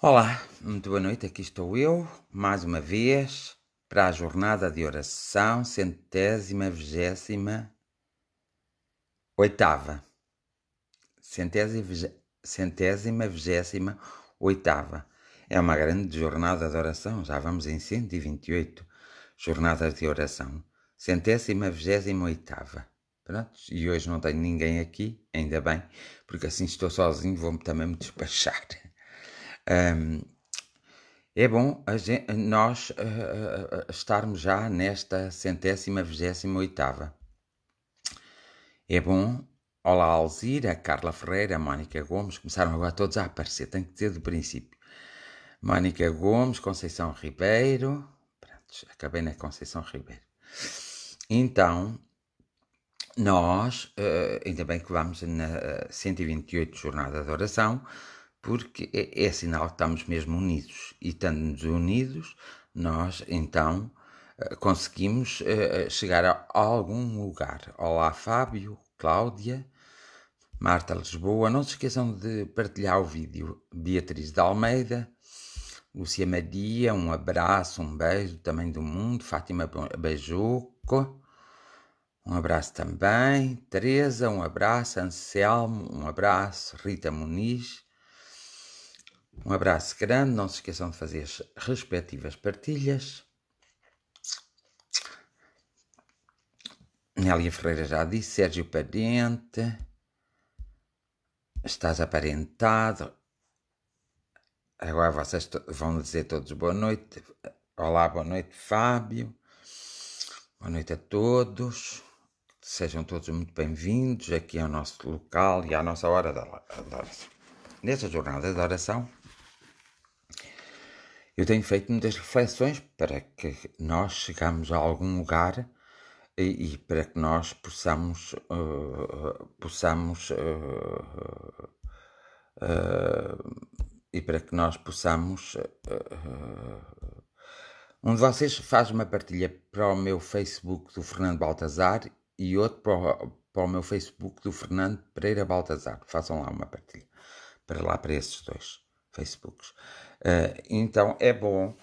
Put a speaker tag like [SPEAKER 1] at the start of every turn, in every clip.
[SPEAKER 1] Olá, muito boa noite, aqui estou eu, mais uma vez, para a jornada de oração, 128ª, centésima, vigésima, oitava. É uma grande jornada de oração, já vamos em 128 jornadas de oração, 128ª. Pronto, e hoje não tenho ninguém aqui, ainda bem, porque assim estou sozinho, vou-me também me despachar. É bom nós estarmos já nesta 128ª. É bom. Olá, Alzira, Carla Ferreira, Mónica Gomes, começaram agora todos a aparecer, tenho que dizer do princípio. Mónica Gomes, Conceição Ribeiro, pronto, acabei na Conceição Ribeiro. Então, nós, ainda bem que vamos na 128 Jornada de Oração, porque é sinal que estamos mesmo unidos. E estando-nos unidos, nós então conseguimos chegar a algum lugar. Olá, Fábio, Cláudia, Marta Lisboa. Não se esqueçam de partilhar o vídeo. Beatriz de Almeida, Lúcia Maria, um abraço, um beijo do tamanho do mundo. Fátima Beijuco, um abraço também. Teresa, um abraço. Anselmo, um abraço. Rita Muniz, um abraço grande. Não se esqueçam de fazer as respectivas partilhas. Nélia Ferreira já disse. Sérgio Parente, estás aparentado. Agora vocês vão dizer todos boa noite. Olá, boa noite, Fábio. Boa noite a todos. Sejam todos muito bem-vindos aqui ao nosso local e à nossa hora de oração. Nesta jornada de oração, eu tenho feito muitas reflexões para que nós chegamos a algum lugar e para que nós possamos um de vocês faz uma partilha para o meu Facebook do Fernando Baltazar e outro para o meu Facebook do Fernando Pereira Baltazar. Façam lá uma partilha para esses dois Facebooks. Então é bom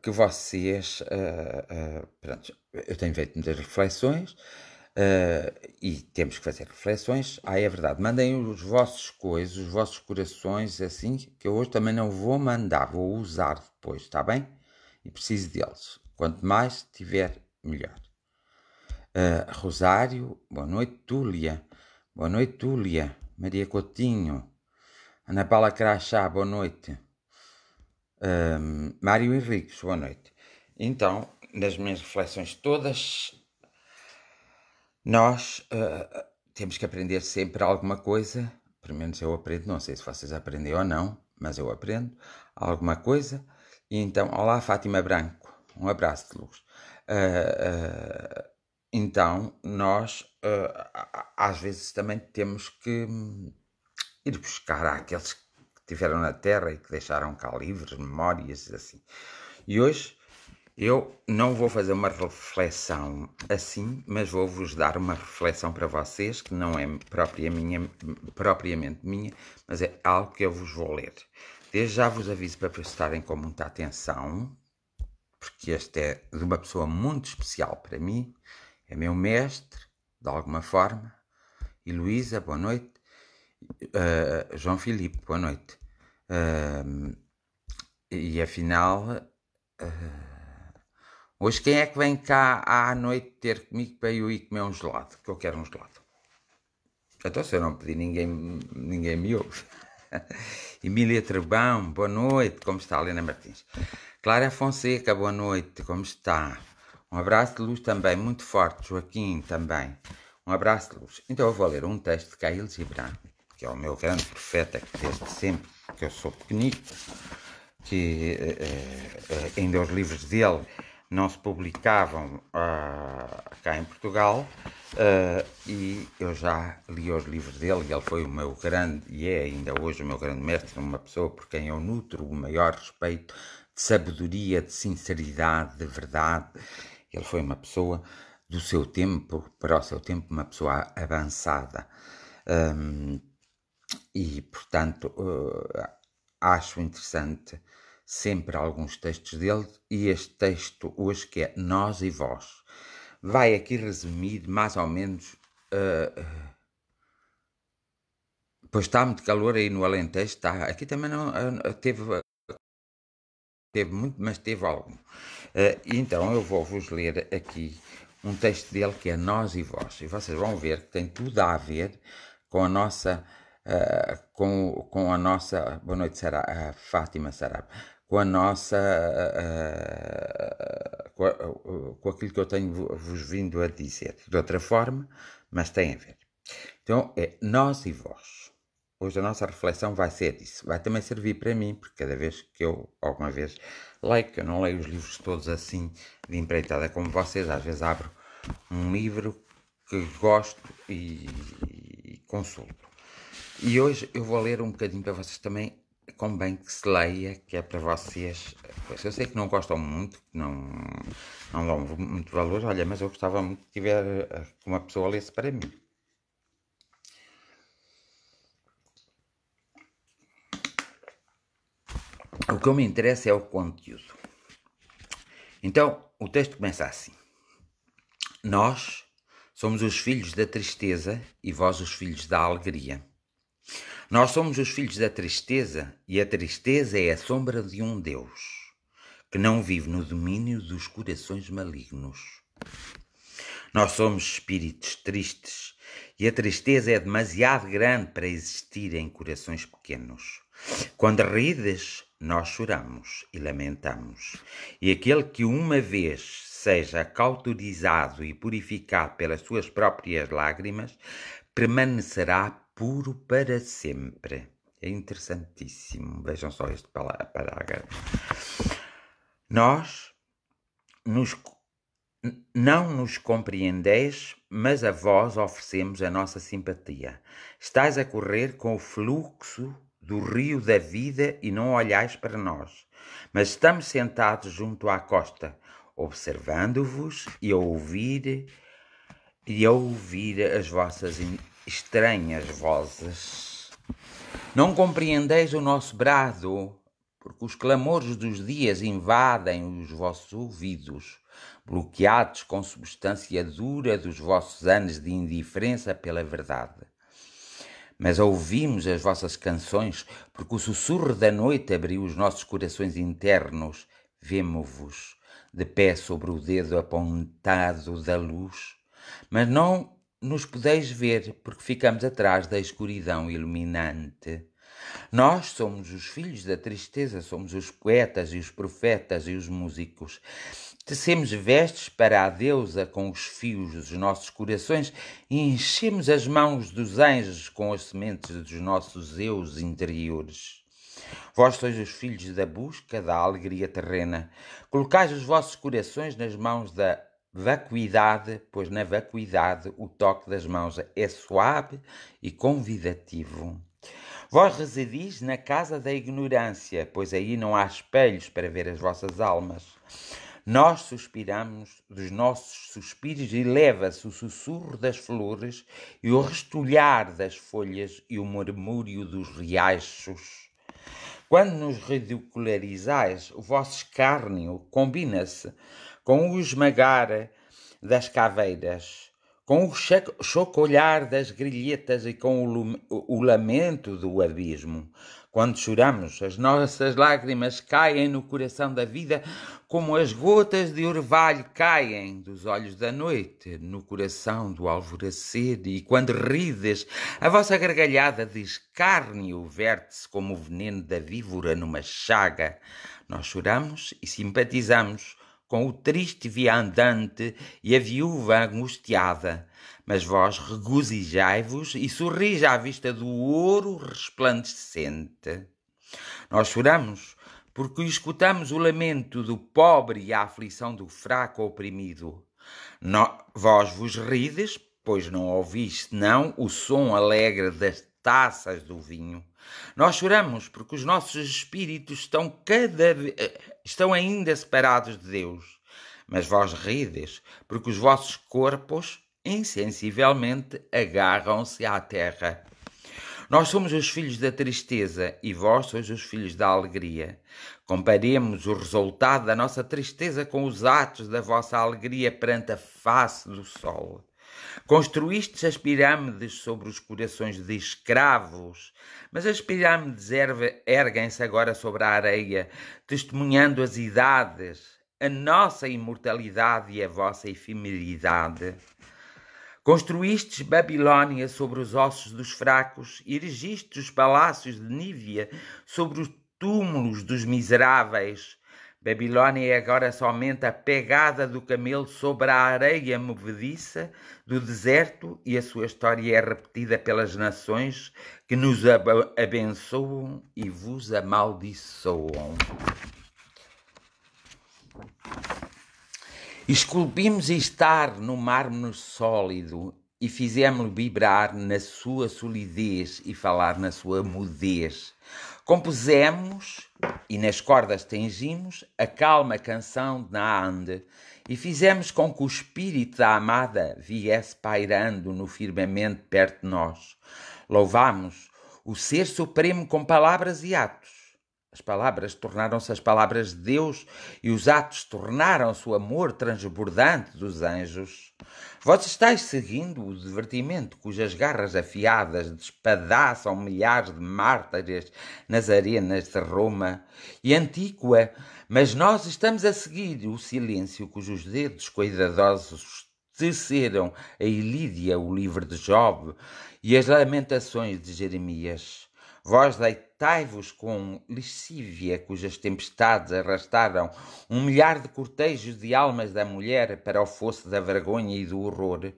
[SPEAKER 1] que vocês... pronto, eu tenho feito muitas reflexões e temos que fazer reflexões. É verdade, mandem os vossos coisas, os vossos corações, assim, que eu hoje também não vou mandar, vou usar depois, está bem? E preciso deles. Quanto mais tiver, melhor. Rosário, boa noite. Túlia, boa noite, Túlia. Maria Coutinho, Ana Paula Crachá, boa noite. Mário Henriques, boa noite. Então, nas minhas reflexões todas, nós temos que aprender sempre alguma coisa. Pelo menos eu aprendo, não sei se vocês aprendem ou não, mas eu aprendo alguma coisa. E então, olá, Fátima Branco, um abraço de luz. Então, nós às vezes também temos que ir buscar àqueles que estiveram na Terra e que deixaram cá livros, memórias, assim. E hoje eu não vou fazer uma reflexão assim, mas vou-vos dar uma reflexão para vocês, que não é propriamente minha, mas é algo que eu vos vou ler. Desde já vos aviso para prestarem com muita atenção, porque este é de uma pessoa muito especial para mim, é meu mestre, de alguma forma. E Luísa, boa noite. João Filipe, boa noite. E afinal, hoje quem é que vem cá à noite ter comigo para eu ir comer um gelado? Que eu quero um gelado. Então, se eu não pedir, ninguém me ouve. Emília Trebão, boa noite. Como está, Helena Martins? Clara Fonseca, boa noite. Como está? Um abraço de luz também, muito forte. Joaquim também. Um abraço de luz. Então eu vou ler um texto de Khalil Gibran, que é o meu grande profeta, que desde sempre que eu sou pequenito, que ainda os livros dele não se publicavam cá em Portugal, e eu já li os livros dele, e ele foi o meu grande, e é ainda hoje o meu grande mestre, uma pessoa por quem eu nutro o maior respeito, de sabedoria, de sinceridade, de verdade. Ele foi uma pessoa do seu tempo, para o seu tempo, uma pessoa avançada. E, portanto, acho interessante sempre alguns textos dele, e este texto hoje, que é Nós e Vós, vai aqui resumir mais ou menos. Pois está muito calor aí no Alentejo, está. Aqui também não teve muito, mas teve algum. Então eu vou-vos ler aqui um texto dele que é Nós e Vós, e vocês vão ver que tem tudo a ver com a nossa, com a nossa, boa noite Fátima Sarab, com a nossa, com aquilo que eu tenho vos vindo a dizer, de outra forma, mas tem a ver. Então é Nós e Vós. Hoje a nossa reflexão vai ser isso. Vai também servir para mim, porque cada vez que eu, alguma vez, leio, que eu não leio os livros todos assim, de empreitada como vocês, às vezes abro um livro que gosto e consulto. E hoje eu vou ler um bocadinho para vocês também, convém que se leia, que é para vocês. Pois eu sei que não gostam muito, que não dão muito valor, olha, mas eu gostava muito que tiver uma pessoa lesse para mim. O que me interessa é o conteúdo. Então, o texto começa assim. Nós somos os filhos da tristeza e vós os filhos da alegria. Nós somos os filhos da tristeza e a tristeza é a sombra de um Deus que não vive no domínio dos corações malignos. Nós somos espíritos tristes e a tristeza é demasiado grande para existir em corações pequenos. Quando rides, nós choramos e lamentamos. E aquele que uma vez seja cauterizado e purificado pelas suas próprias lágrimas, permanecerá puro para sempre. É interessantíssimo. Vejam só este parágrafo. Nós não nos compreendeis, mas a vós oferecemos a nossa simpatia. Estais a correr com o fluxo do rio da vida e não olhais para nós, mas estamos sentados junto à costa, observando-vos e a ouvir as vossas estranhas vozes. Não compreendeis o nosso brado, porque os clamores dos dias invadem os vossos ouvidos, bloqueados com substância dura dos vossos anos de indiferença pela verdade. Mas ouvimos as vossas canções, porque o sussurro da noite abriu os nossos corações internos. Vemo-vos de pé sobre o dedo apontado da luz, mas não nos podeis ver, porque ficamos atrás da escuridão iluminante. Nós somos os filhos da tristeza, somos os poetas e os profetas e os músicos. Tecemos vestes para a deusa com os fios dos nossos corações e enchemos as mãos dos anjos com as sementes dos nossos eus interiores. Vós sois os filhos da busca, da alegria terrena. Colocais os vossos corações nas mãos da vacuidade, pois na vacuidade o toque das mãos é suave e convidativo. Vós residis na casa da ignorância, pois aí não há espelhos para ver as vossas almas. Nós suspiramos dos nossos suspiros e leva-se o sussurro das flores e o restolhar das folhas e o murmúrio dos riachos. Quando nos ridicularizais, o vosso escárnio combina-se com o esmagar das caveiras, com o chocolhar das grilhetas e com o lamento do abismo. Quando choramos, as nossas lágrimas caem no coração da vida como as gotas de orvalho caem dos olhos da noite no coração do alvorecer. E quando rides, a vossa gargalhada de escárnio verte-se como o veneno da víbora numa chaga. Nós choramos e simpatizamos com o triste viandante e a viúva angustiada. Mas vós regozijai-vos e sorris à vista do ouro resplandecente. Nós choramos porque escutamos o lamento do pobre e a aflição do fraco oprimido. Vós vos rides, pois não ouvis senão o som alegre das taças do vinho. Nós choramos porque os nossos espíritos estão ainda separados de Deus. Mas vós rides porque os vossos corpos insensivelmente agarram-se à terra. Nós somos os filhos da tristeza e vós sois os filhos da alegria. Comparemos o resultado da nossa tristeza com os atos da vossa alegria perante a face do sol. Construístes as pirâmides sobre os corações de escravos, mas as pirâmides erguem-se agora sobre a areia, testemunhando as idades, a nossa imortalidade e a vossa efemeridade. Construístes Babilónia sobre os ossos dos fracos, erigiste os palácios de Nívia sobre os túmulos dos miseráveis. Babilónia é agora somente a pegada do camelo sobre a areia movediça do deserto e a sua história é repetida pelas nações que nos abençoam e vos amaldiçoam. Esculpimos estar no mármore sólido e fizemos-lo vibrar na sua solidez e falar na sua mudez. Compusemos e nas cordas tingimos a calma canção de Naand e fizemos com que o espírito da amada viesse pairando no firmamento perto de nós. Louvamos o Ser Supremo com palavras e atos. As palavras tornaram-se as palavras de Deus e os atos tornaram-se o amor transbordante dos anjos. Vós estáis seguindo o divertimento cujas garras afiadas despedaçam milhares de mártires nas arenas de Roma e Antíqua, mas nós estamos a seguir o silêncio cujos dedos cuidadosos teceram a Ilídia, o livro de Job, e as lamentações de Jeremias. Vós deitai-vos com lascívia, cujas tempestades arrastaram 1 milhar de cortejos de almas da mulher para o fosso da vergonha e do horror.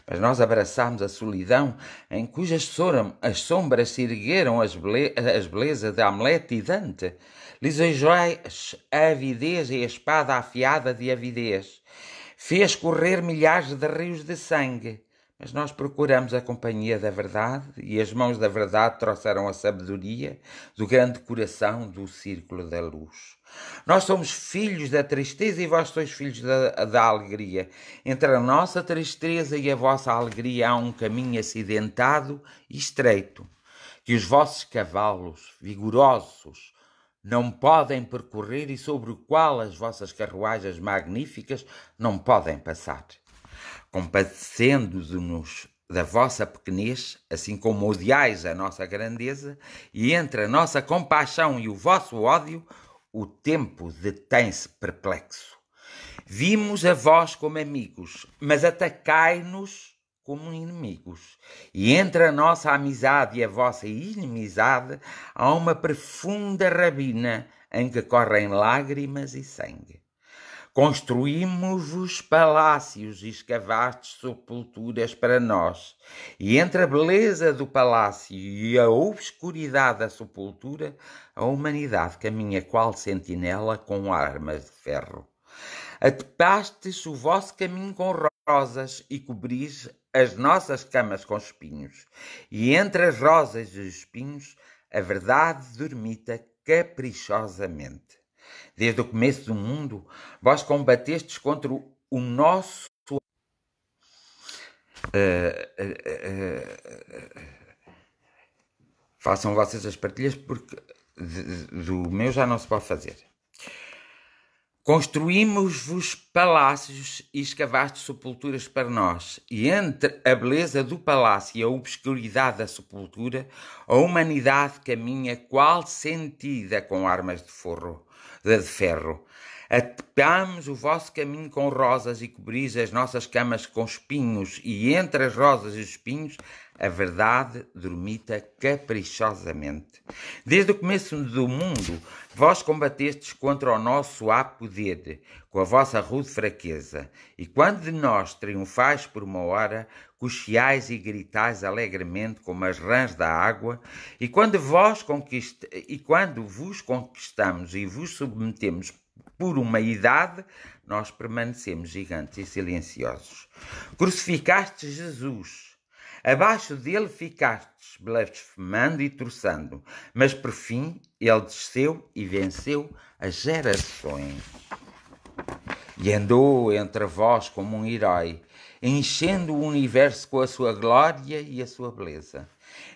[SPEAKER 1] Mas nós abraçámos a solidão, em cujas as sombras se ergueram as belezas de Hamlet e Dante. Lisonjeais a avidez e a espada afiada de avidez. Fez correr milhares de rios de sangue. Mas nós procuramos a companhia da verdade e as mãos da verdade trouxeram a sabedoria do grande coração do círculo da luz. Nós somos filhos da tristeza e vós sois filhos da alegria. Entre a nossa tristeza e a vossa alegria há um caminho acidentado e estreito, que os vossos cavalos vigorosos não podem percorrer e sobre o qual as vossas carruagens magníficas não podem passar. Compadecendo-nos da vossa pequenez, assim como odiais a nossa grandeza, e entre a nossa compaixão e o vosso ódio, o tempo detém-se perplexo. Vimos a vós como amigos, mas atacai-nos como inimigos. E entre a nossa amizade e a vossa inimizade há uma profunda rabina em que correm lágrimas e sangue. Construímos-vos palácios e escavastes sepulturas para nós, e entre a beleza do palácio e a obscuridade da sepultura, a humanidade caminha qual sentinela com armas de ferro. Atepastes o vosso caminho com rosas e cobris as nossas camas com espinhos, e entre as rosas e os espinhos a verdade dormita caprichosamente. Desde o começo do mundo, vós combatestes contra o nosso... Façam vocês as partilhas, porque do meu já não se pode fazer. Construímos-vos palácios e escavastes sepulturas para nós, e entre a beleza do palácio e a obscuridade da sepultura, a humanidade caminha qual sentida com armas de ferro. Atepamos o vosso caminho com rosas e cobris as nossas camas com espinhos, e entre as rosas e os espinhos a verdade dormita caprichosamente. Desde o começo do mundo, vós combatestes contra o nosso poder, com a vossa rude fraqueza, e quando de nós triunfais por uma hora, cocheais e gritais alegremente como as rãs da água, e quando vos conquistamos e vos submetemos por uma idade, nós permanecemos gigantes e silenciosos. Crucificastes Jesus. Abaixo dele ficastes, blasfemando e torçando, mas por fim ele desceu e venceu as gerações. E andou entre vós como um herói, enchendo o universo com a sua glória e a sua beleza.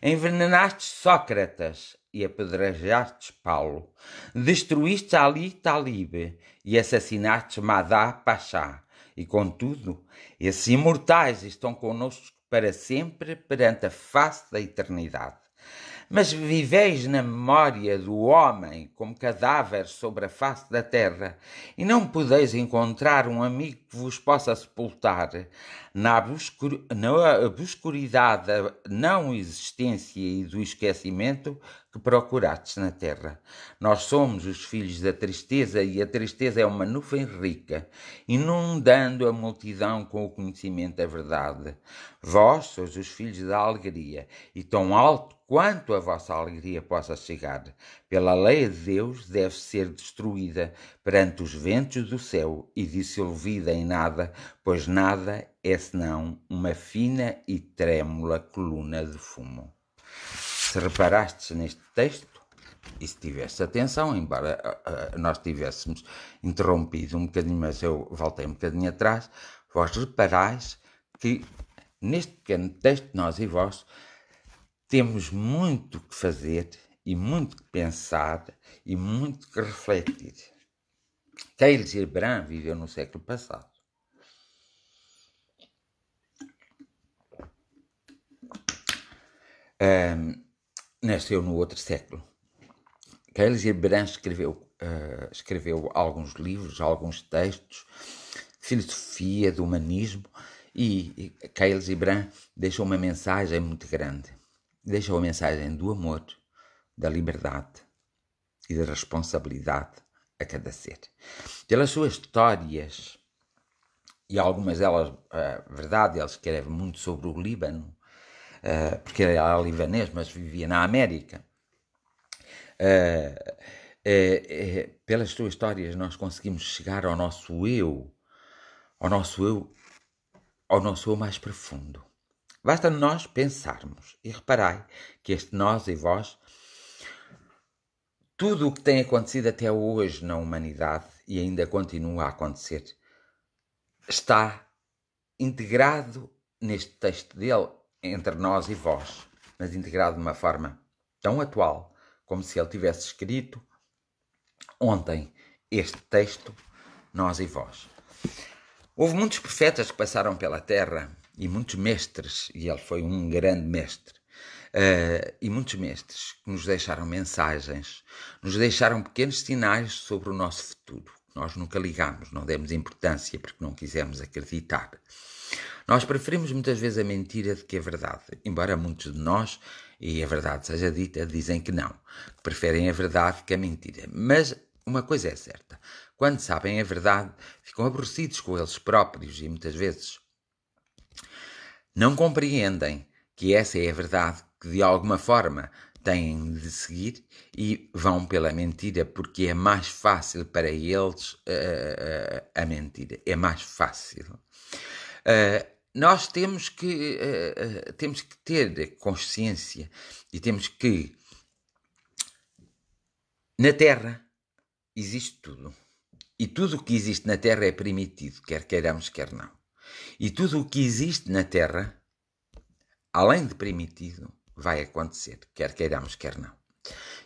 [SPEAKER 1] Envenenaste Sócrates e apedrejaste Paulo. Destruíste Ali Talib e assassinaste Madá Pachá. E, contudo, esses imortais estão connosco para sempre perante a face da eternidade. Mas viveis na memória do homem como cadáver sobre a face da terra, e não podeis encontrar um amigo que vos possa sepultar na obscuridade da não existência e do esquecimento que procurastes na terra. Nós somos os filhos da tristeza, e a tristeza é uma nuvem rica, inundando a multidão com o conhecimento da verdade. Vós sois os filhos da alegria, e tão alto quanto a vossa alegria possa chegar, pela lei de Deus, deve ser destruída perante os ventos do céu e dissolvida em nada, pois nada é senão uma fina e trêmula coluna de fumo. Se reparastes neste texto, e se tivesse atenção, embora nós tivéssemos interrompido um bocadinho, mas eu voltei um bocadinho atrás, vós reparais que neste pequeno texto, nós e vós, temos muito que fazer e muito que pensar e muito que refletir. Khalil Gibran viveu no século passado. Nasceu no outro século. Khalil Gibran escreveu alguns livros, alguns textos, de filosofia, de humanismo, e Khalil Gibran deixou uma mensagem muito grande. Deixou a mensagem do amor, da liberdade e da responsabilidade a cada ser. Pelas suas histórias, e algumas delas, verdade, ele escreve muito sobre o Líbano, porque ele era libanês, mas vivia na América. Pelas suas histórias nós conseguimos chegar ao nosso eu mais profundo. Basta nós pensarmos, e reparai que este nós e vós, tudo o que tem acontecido até hoje na humanidade e ainda continua a acontecer, está integrado neste texto dele, entre nós e vós, mas integrado de uma forma tão atual, como se ele tivesse escrito ontem este texto, nós e vós. Houve muitos profetas que passaram pela terra, e muitos mestres, e ele foi um grande mestre, e muitos mestres que nos deixaram mensagens, nos deixaram pequenos sinais sobre o nosso futuro. Nós nunca ligamos, não demos importância porque não quisemos acreditar. Nós preferimos muitas vezes a mentira do que a verdade, embora muitos de nós, e a verdade seja dita, dizem que não, que preferem a verdade que a mentira. Mas uma coisa é certa, quando sabem a verdade, ficam aborrecidos com eles próprios e muitas vezes não compreendem que essa é a verdade que de alguma forma têm de seguir e vão pela mentira porque é mais fácil para eles a mentira. É mais fácil. Nós temos que ter consciência e temos que... Na Terra existe tudo. E tudo o que existe na Terra é permitido, quer queiramos, quer não. E tudo o que existe na Terra, além de permitido, vai acontecer, quer queiramos, quer não.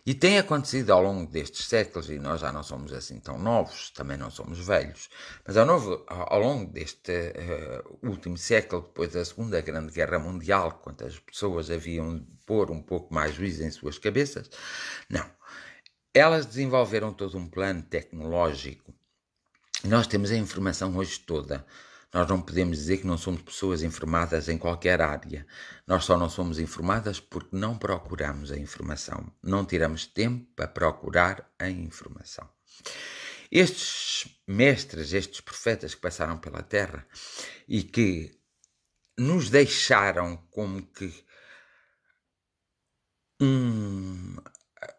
[SPEAKER 1] E tem acontecido ao longo destes séculos, e nós já não somos assim tão novos, também não somos velhos, mas ao longo deste último século, depois da Segunda Grande Guerra Mundial, quando as pessoas haviam de pôr um pouco mais juízo em suas cabeças, não. Elas desenvolveram todo um plano tecnológico. Nós temos a informação hoje toda. Nós não podemos dizer que não somos pessoas informadas em qualquer área. Nós só não somos informadas porque não procuramos a informação. Não tiramos tempo para procurar a informação. Estes mestres, estes profetas que passaram pela Terra e que nos deixaram como que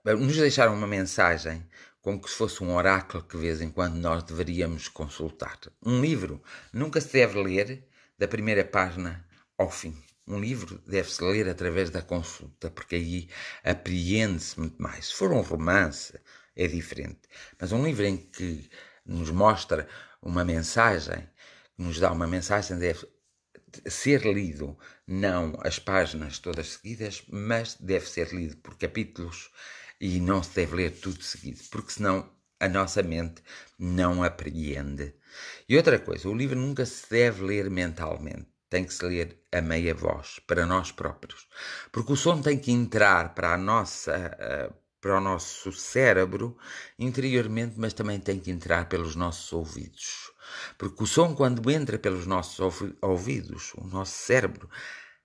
[SPEAKER 1] nos deixaram uma mensagem como que se fosse um oráculo que de vez em quando nós deveríamos consultar. Um livro nunca se deve ler da primeira página ao fim. Um livro deve-se ler através da consulta, porque aí apreende-se muito mais. Se for um romance, é diferente. Mas um livro em que nos mostra uma mensagem, que nos dá uma mensagem, ser lido, não as páginas todas seguidas, mas deve ser lido por capítulos e não se deve ler tudo seguido, porque senão a nossa mente não apreende. E outra coisa, o livro nunca se deve ler mentalmente, tem que se ler a meia voz, para nós próprios, porque o som tem que entrar para para o nosso cérebro interiormente, mas também tem que entrar pelos nossos ouvidos. Porque o som, quando entra pelos nossos ouvidos, o nosso cérebro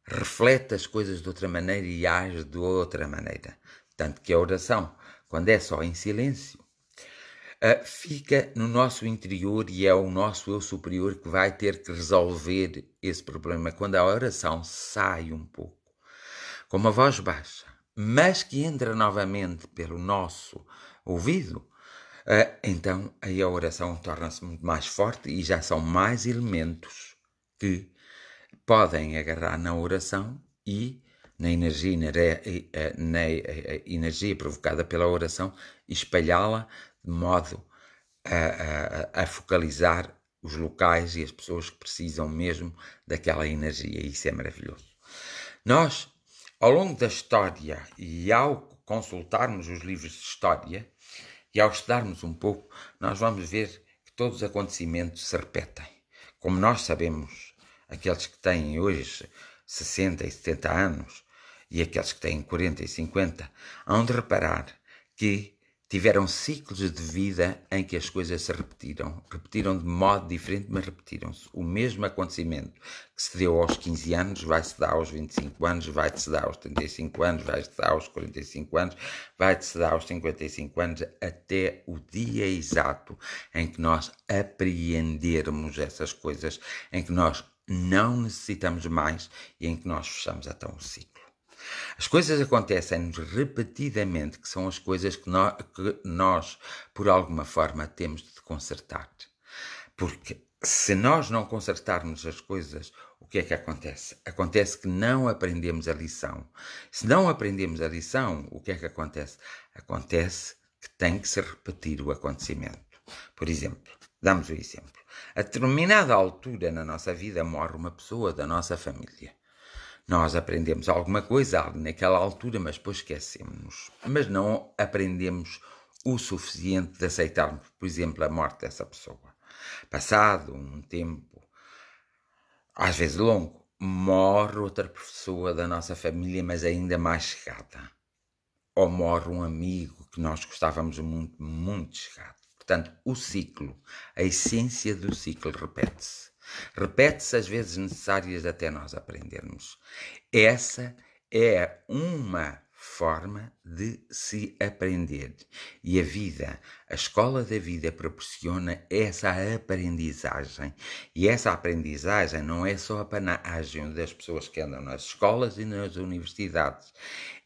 [SPEAKER 1] reflete as coisas de outra maneira e age de outra maneira. Tanto que a oração, quando é só em silêncio, fica no nosso interior e é o nosso eu superior que vai ter que resolver esse problema. Quando a oração sai um pouco, com uma voz baixa, mas que entra novamente pelo nosso ouvido, então aí a oração torna-se muito mais forte e já são mais elementos que podem agarrar na oração e na energia provocada pela oração e espalhá-la de modo a focalizar os locais e as pessoas que precisam mesmo daquela energia. Isso é maravilhoso. Nós, ao longo da história e ao consultarmos os livros de história e ao estudarmos um pouco, nós vamos ver que todos os acontecimentos se repetem. Como nós sabemos, aqueles que têm hoje 60 e 70 anos e aqueles que têm 40 e 50, hão de reparar que tiveram ciclos de vida em que as coisas se repetiram. Repetiram de modo diferente, mas repetiram-se. O mesmo acontecimento que se deu aos 15 anos vai-se dar aos 25 anos, vai-se dar aos 35 anos, vai-se dar aos 45 anos, vai-se dar aos 55 anos, até o dia exato em que nós apreendermos essas coisas, em que nós não necessitamos mais e em que nós fechamos então o ciclo. As coisas acontecem-nos repetidamente, que são as coisas que nós, por alguma forma, temos de consertar. Porque se nós não consertarmos as coisas, o que é que acontece? Acontece que não aprendemos a lição. Se não aprendemos a lição, o que é que acontece? Acontece que tem que se repetir o acontecimento. Por exemplo, damos o exemplo. A determinada altura na nossa vida morre uma pessoa da nossa família. Nós aprendemos alguma coisa naquela altura, mas depois esquecemos-nos. Mas não aprendemos o suficiente de aceitarmos, por exemplo, a morte dessa pessoa. Passado um tempo, às vezes longo, morre outra pessoa da nossa família, mas ainda mais chegada. Ou morre um amigo que nós gostávamos muito, muito chegado. Portanto, o ciclo, a essência do ciclo repete-se. Repete-se as vezes necessárias até nós aprendermos. Essa é uma forma de se aprender. E a vida, a escola da vida proporciona essa aprendizagem. E essa aprendizagem não é só a panagem das pessoas que andam nas escolas e nas universidades.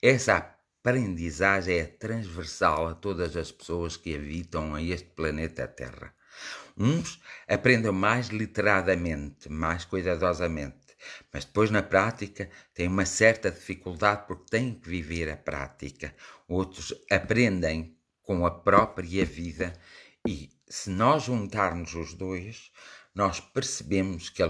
[SPEAKER 1] Essa aprendizagem é transversal a todas as pessoas que habitam a este planeta Terra. Uns aprendem mais literadamente, mais cuidadosamente, mas depois na prática têm uma certa dificuldade porque têm que viver a prática. Outros aprendem com a própria vida e se nós juntarmos os dois, nós percebemos que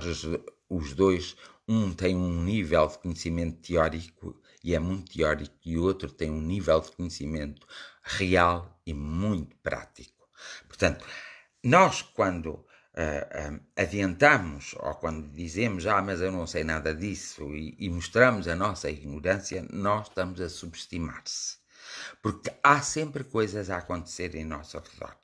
[SPEAKER 1] os dois, um tem um nível de conhecimento teórico e é muito teórico e o outro tem um nível de conhecimento real e muito prático. Portanto, nós, quando adiantamos ou quando dizemos mas eu não sei nada disso e mostramos a nossa ignorância, nós estamos a subestimar-se. Porque há sempre coisas a acontecer em nosso redor.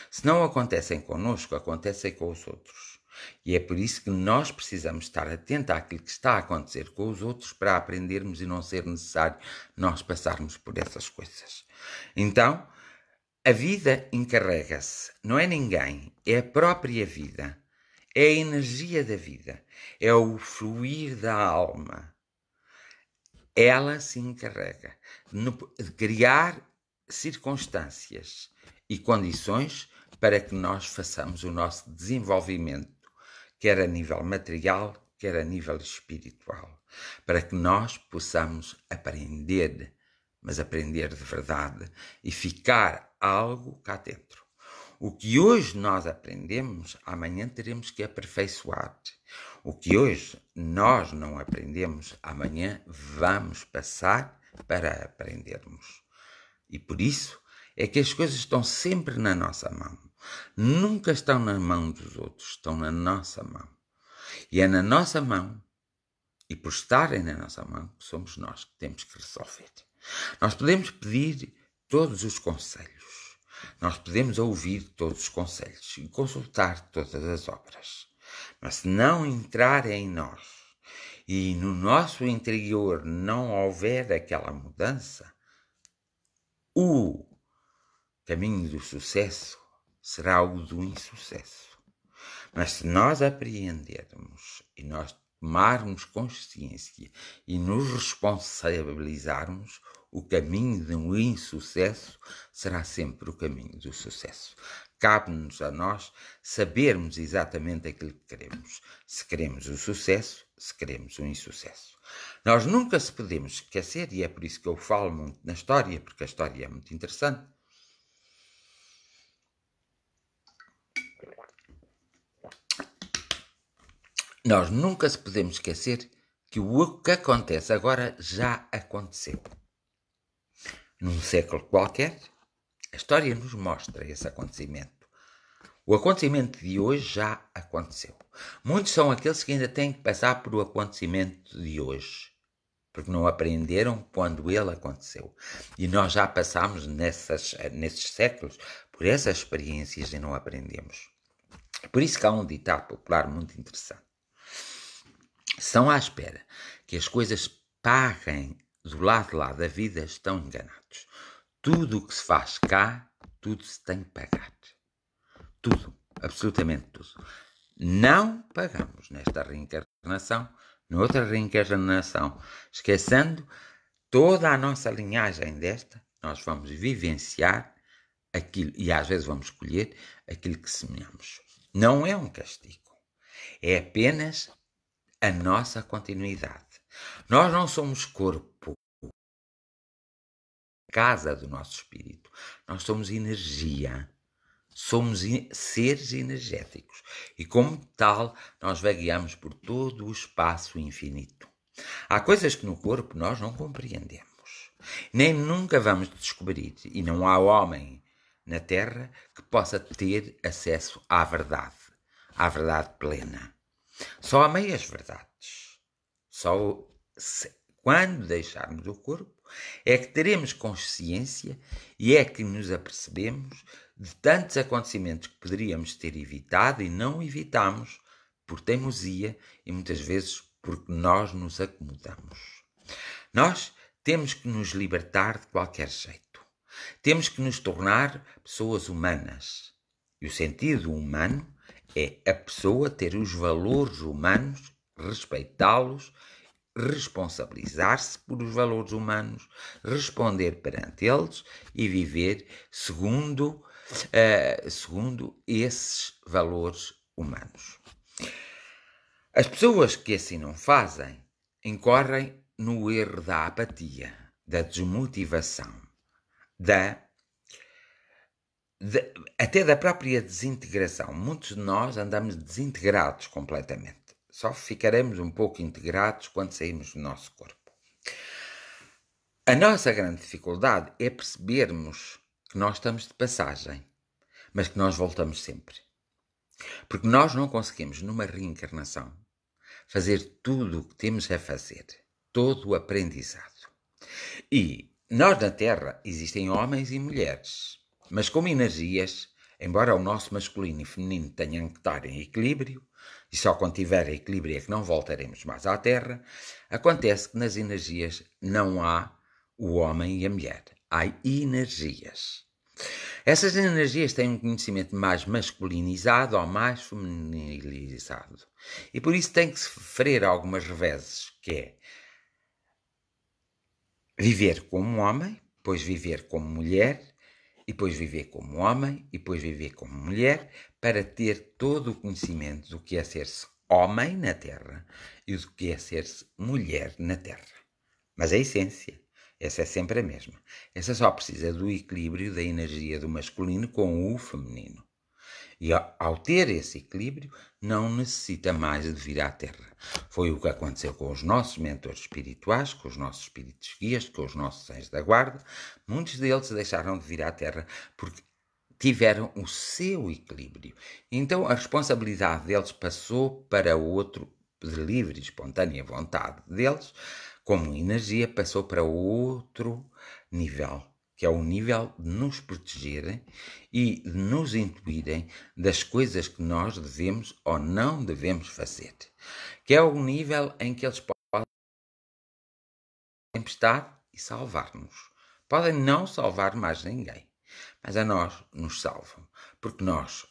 [SPEAKER 1] Se não acontecem connosco, acontecem com os outros. E é por isso que nós precisamos estar atentos àquilo que está a acontecer com os outros para aprendermos e não ser necessário nós passarmos por essas coisas. Então, a vida encarrega-se, não é ninguém, é a própria vida, é a energia da vida, é o fluir da alma. Ela se encarrega de criar circunstâncias e condições para que nós façamos o nosso desenvolvimento, quer a nível material, quer a nível espiritual, para que nós possamos aprender, mas aprender de verdade e ficar algo cá dentro. O que hoje nós aprendemos, amanhã teremos que aperfeiçoar. O que hoje nós não aprendemos, amanhã vamos passar para aprendermos. E por isso é que as coisas estão sempre na nossa mão. Nunca estão na mão dos outros, estão na nossa mão. E é na nossa mão, e por estarem na nossa mão, somos nós que temos que resolver. Nós podemos pedir todos os conselhos, nós podemos ouvir todos os conselhos e consultar todas as obras. Mas se não entrar em nós e no nosso interior não houver aquela mudança, o caminho do sucesso será o do insucesso. Mas se nós apreendermos e nós tomarmos consciência e nos responsabilizarmos, o caminho do insucesso será sempre o caminho do sucesso. Cabe-nos a nós sabermos exatamente aquilo que queremos. Se queremos o sucesso, se queremos o insucesso. Nós nunca se podemos esquecer, e é por isso que eu falo muito na história, porque a história é muito interessante. Nós nunca se podemos esquecer que o que acontece agora já aconteceu. Num século qualquer, a história nos mostra esse acontecimento. O acontecimento de hoje já aconteceu. Muitos são aqueles que ainda têm que passar por o acontecimento de hoje, porque não aprenderam quando ele aconteceu. E nós já passámos nesses séculos por essas experiências e não aprendemos. Por isso que há um ditado popular muito interessante. Estão à espera que as coisas paguem do lado de lá da vida, estão enganados. Tudo o que se faz cá, tudo se tem que pagar. Tudo, absolutamente tudo. Não pagamos nesta reencarnação, noutra reencarnação, esquecendo toda a nossa linhagem desta, nós vamos vivenciar aquilo, e às vezes vamos escolher aquilo que semeamos. Não é um castigo, é apenas a nossa continuidade. Nós não somos corpo, casa do nosso espírito. Nós somos energia. Somos seres energéticos. E como tal, nós vagueamos por todo o espaço infinito. Há coisas que no corpo nós não compreendemos. Nem nunca vamos descobrir. E não há homem na Terra que possa ter acesso à verdade plena. Só há meias verdades. Quando deixarmos o corpo, é que teremos consciência e é que nos apercebemos de tantos acontecimentos que poderíamos ter evitado e não evitamos por teimosia e muitas vezes porque nós nos acomodamos. Nós temos que nos libertar de qualquer jeito. Temos que nos tornar pessoas humanas. E o sentido humano é a pessoa ter os valores humanos, respeitá-los, responsabilizar-se por os valores humanos, responder perante eles e viver segundo esses valores humanos. As pessoas que assim não fazem incorrem no erro da apatia, da desmotivação, até da própria desintegração. Muitos de nós andamos desintegrados completamente. Só ficaremos um pouco integrados quando sairmos do nosso corpo. A nossa grande dificuldade é percebermos que nós estamos de passagem, mas que nós voltamos sempre. Porque nós não conseguimos, numa reencarnação, fazer tudo o que temos a fazer, todo o aprendizado. E nós na Terra existem homens e mulheres, mas como energias, embora o nosso masculino e feminino tenham que estar em equilíbrio, e só quando tiver equilíbrio é que não voltaremos mais à Terra, acontece que nas energias não há o homem e a mulher. Há energias. Essas energias têm um conhecimento mais masculinizado ou mais feminilizado. E por isso tem que sofrer algumas reveses, que é viver como homem, depois viver como mulher, e depois viver como homem, e depois viver como mulher, para ter todo o conhecimento do que é ser-se homem na Terra e do que é ser-se mulher na Terra. Mas a essência, essa é sempre a mesma. Essa só precisa do equilíbrio da energia do masculino com o feminino. E ao ter esse equilíbrio, não necessita mais de vir à Terra. Foi o que aconteceu com os nossos mentores espirituais, com os nossos espíritos guias, com os nossos anjos da guarda. Muitos deles deixaram de vir à Terra porque tiveram o seu equilíbrio. Então a responsabilidade deles passou para outro, de livre e espontânea vontade deles, como energia, passou para outro nível, que é o nível de nos protegerem e de nos intuírem das coisas que nós devemos ou não devemos fazer. Que é o nível em que eles podem estar e salvar-nos. Podem não salvar mais ninguém, mas a nós nos salvam, porque nós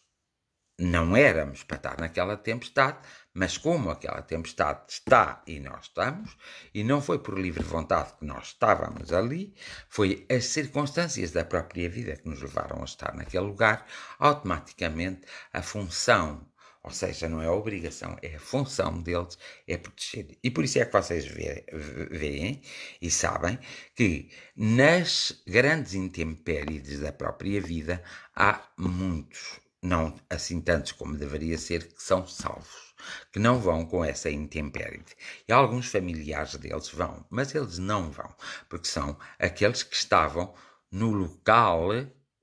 [SPEAKER 1] não éramos para estar naquela tempestade, mas como aquela tempestade está e nós estamos, e não foi por livre vontade que nós estávamos ali, foi as circunstâncias da própria vida que nos levaram a estar naquele lugar, automaticamente a função, ou seja, não é a obrigação, é a função deles, é proteger. E por isso é que vocês veem e sabem que nas grandes intempéries da própria vida há muitos, não assim tantos como deveria ser, que são salvos, que não vão com essa intempérie. E alguns familiares deles vão, mas eles não vão, porque são aqueles que estavam no local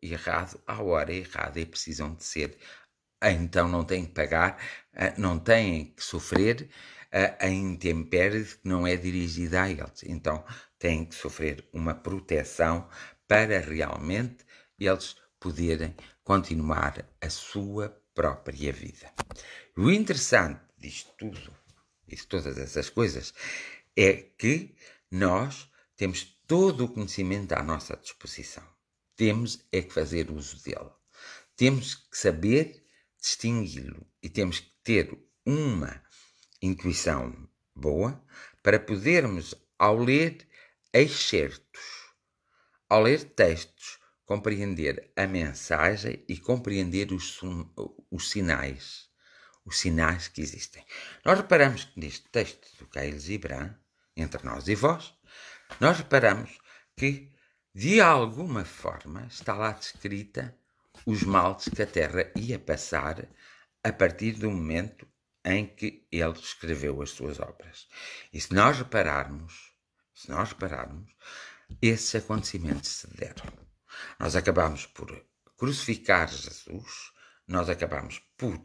[SPEAKER 1] errado, à hora errada, e precisam de ser. Então não têm que pagar, não têm que sofrer a intempérie que não é dirigida a eles. Então têm que sofrer uma proteção para realmente eles poderem continuar a sua própria vida. O interessante disto tudo, e de todas essas coisas, é que nós temos todo o conhecimento à nossa disposição. Temos é que fazer uso dele. Temos que saber distingui-lo e temos que ter uma intuição boa para podermos, ao ler excertos, ao ler textos, compreender a mensagem e compreender os sinais que existem. Nós reparamos que neste texto do Khalil Gibran, Entre Nós e Vós, nós reparamos que, de alguma forma, está lá descrita os males que a Terra ia passar a partir do momento em que ele escreveu as suas obras. E se nós repararmos, esses acontecimentos se deram. Nós acabamos por crucificar Jesus, nós acabamos por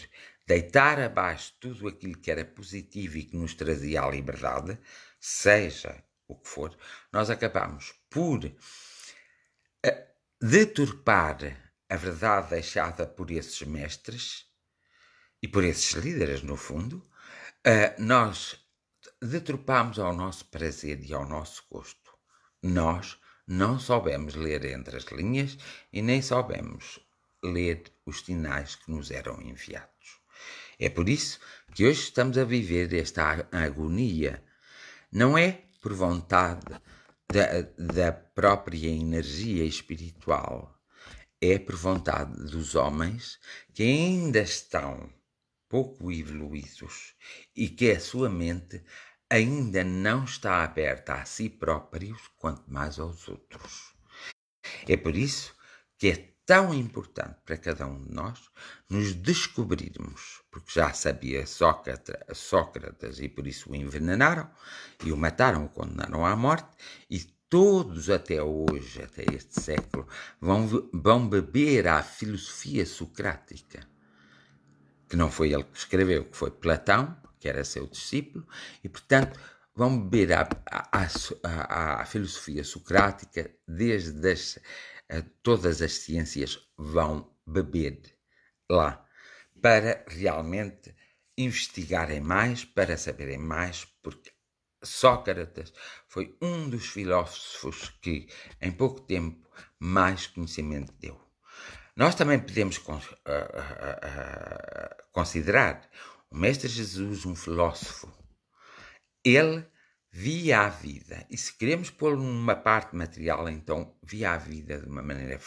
[SPEAKER 1] deitar abaixo tudo aquilo que era positivo e que nos trazia a liberdade, seja o que for, nós acabamos por deturpar a verdade deixada por esses mestres e por esses líderes, no fundo, nós deturpamos ao nosso prazer e ao nosso gosto. Nós não soubemos ler entre as linhas e nem soubemos ler os sinais que nos eram enviados. É por isso que hoje estamos a viver esta agonia. Não é por vontade da própria energia espiritual, é por vontade dos homens que ainda estão pouco evoluídos e que a sua mente ainda não está aberta a si próprios, quanto mais aos outros. É por isso que é tão importante para cada um de nós nos descobrirmos, porque já sabia Sócrates e por isso o envenenaram e o mataram, o condenaram à morte, e todos até hoje, até este século, vão beber à filosofia socrática, que não foi ele que escreveu, que foi Platão, que era seu discípulo, e portanto vão beber à filosofia socrática, desde todas as ciências vão beber lá, para realmente investigarem mais, para saberem mais, porque Sócrates foi um dos filósofos que, em pouco tempo, mais conhecimento deu. Nós também podemos considerar o Mestre Jesus um filósofo. Ele via a vida, e se queremos pô-lo numa parte material, então via a vida de uma maneira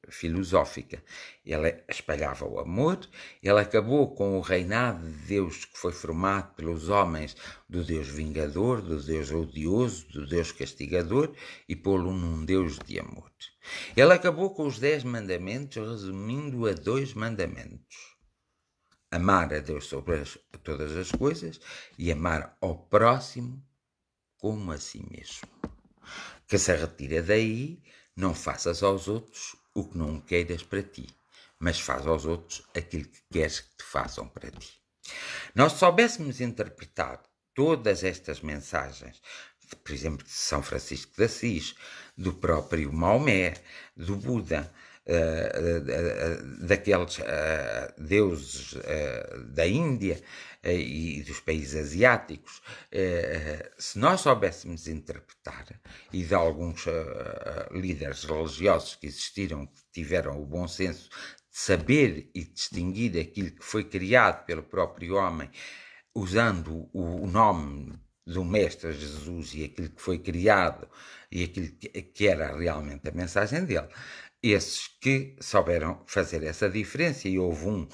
[SPEAKER 1] filosófica. Ele espalhava o amor, ele acabou com o reinado de Deus que foi formado pelos homens, do Deus vingador, do Deus odioso, do Deus castigador, e pô-lo num Deus de amor. Ele acabou com os 10 mandamentos, resumindo a 2 mandamentos. amar a Deus sobre todas as coisas e amar ao próximo como a si mesmo. Que se retira daí, não faças aos outros o que não queiras para ti, mas faz aos outros aquilo que queres que te façam para ti. Nós soubéssemos interpretar todas estas mensagens, por exemplo, de São Francisco de Assis, do próprio Maomé, do Buda, daqueles deuses da Índia e dos países asiáticos, se nós soubéssemos interpretar, e de alguns líderes religiosos que existiram, que tiveram o bom senso de saber e distinguir aquilo que foi criado pelo próprio homem, usando o nome do Mestre Jesus e aquilo que foi criado e aquilo que era realmente a mensagem dele, esses que souberam fazer essa diferença, e houve um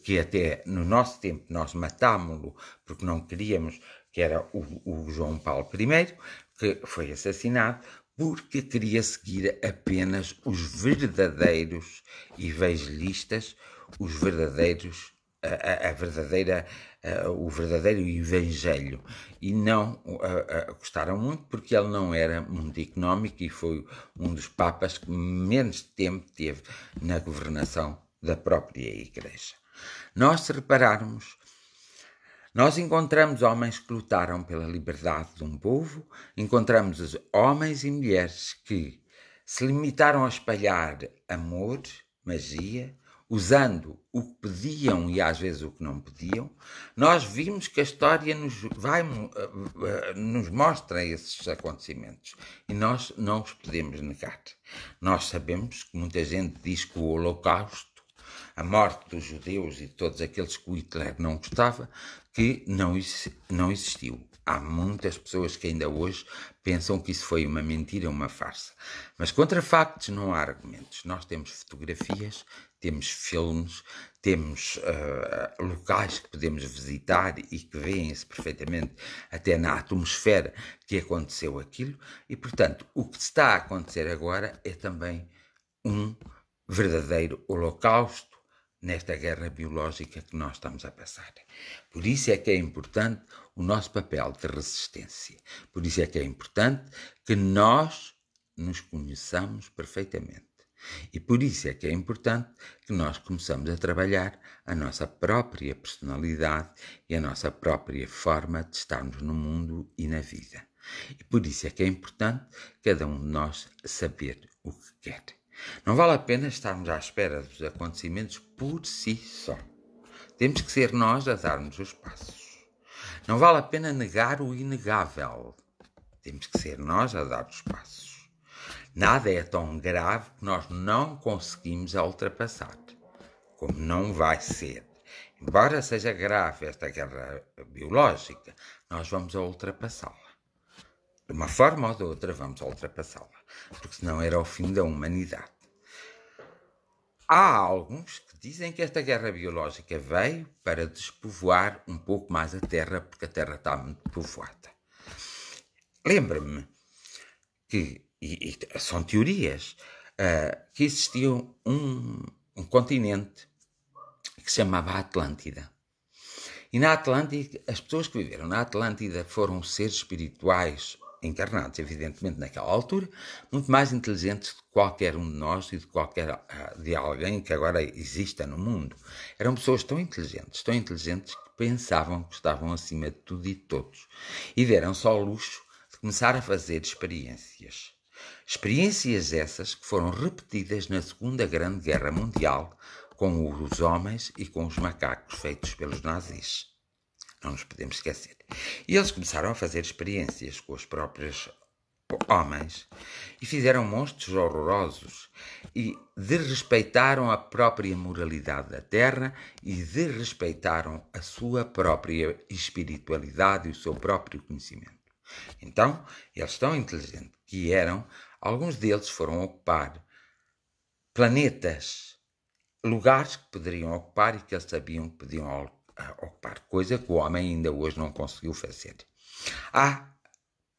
[SPEAKER 1] que até no nosso tempo nós matámo-lo porque não queríamos, que era o João Paulo I, que foi assassinado porque queria seguir apenas os verdadeiros evangelistas, os verdadeiros, o verdadeiro evangelho, e não gostaram muito porque ele não era muito económico e foi um dos papas que menos tempo teve na governação da própria Igreja. Nós, se repararmos, nós encontramos homens que lutaram pela liberdade de um povo, encontramos homens e mulheres que se limitaram a espalhar amor, magia, usando o que pediam e às vezes o que não pediam. Nós vimos que a história nos mostra esses acontecimentos e nós não os podemos negar. Nós sabemos que muita gente diz que o Holocausto, a morte dos judeus e de todos aqueles que o Hitler não gostava, que não existiu. Há muitas pessoas que ainda hoje pensam que isso foi uma mentira, uma farsa. Mas contra factos não há argumentos. Nós temos fotografias, temos filmes, temos locais que podemos visitar e que veem-se perfeitamente até na atmosfera que aconteceu aquilo. E, portanto, o que está a acontecer agora é também um verdadeiro holocausto nesta guerra biológica que nós estamos a passar. Por isso é que é importante o nosso papel de resistência. Por isso é que é importante que nós nos conheçamos perfeitamente. E por isso é que é importante que nós começamos a trabalhar a nossa própria personalidade e a nossa própria forma de estarmos no mundo e na vida. E por isso é que é importante cada um de nós saber o que quer. Não vale a pena estarmos à espera dos acontecimentos por si só. Temos que ser nós a darmos os passos. Não vale a pena negar o inegável. Temos que ser nós a dar os passos. Nada é tão grave que nós não conseguimos ultrapassar, como não vai ser. Embora seja grave esta guerra biológica, nós vamos ultrapassá-la. De uma forma ou de outra vamos ultrapassá-la, porque senão era o fim da humanidade. Há alguns que dizem que esta guerra biológica veio para despovoar um pouco mais a Terra, porque a Terra está muito povoada. Lembra-me que, e são teorias, que existia um continente que se chamava Atlântida. E na Atlântida, as pessoas que viveram na Atlântida foram seres espirituais encarnados, evidentemente, naquela altura, muito mais inteligentes do que qualquer um de nós e de alguém que agora exista no mundo. Eram pessoas tão inteligentes que pensavam que estavam acima de tudo e de todos. E deram-se ao luxo de começar a fazer experiências. Experiências essas que foram repetidas na Segunda Grande Guerra Mundial com os homens e com os macacos feitos pelos nazis. Não nos podemos esquecer. E eles começaram a fazer experiências com os próprios homens e fizeram monstros horrorosos e desrespeitaram a própria moralidade da Terra e desrespeitaram a sua própria espiritualidade e o seu próprio conhecimento. Então, eles tão inteligentes que eram, alguns deles foram ocupar planetas, lugares que poderiam ocupar e que eles sabiam que podiam ocupar, coisa que o homem ainda hoje não conseguiu fazer. Há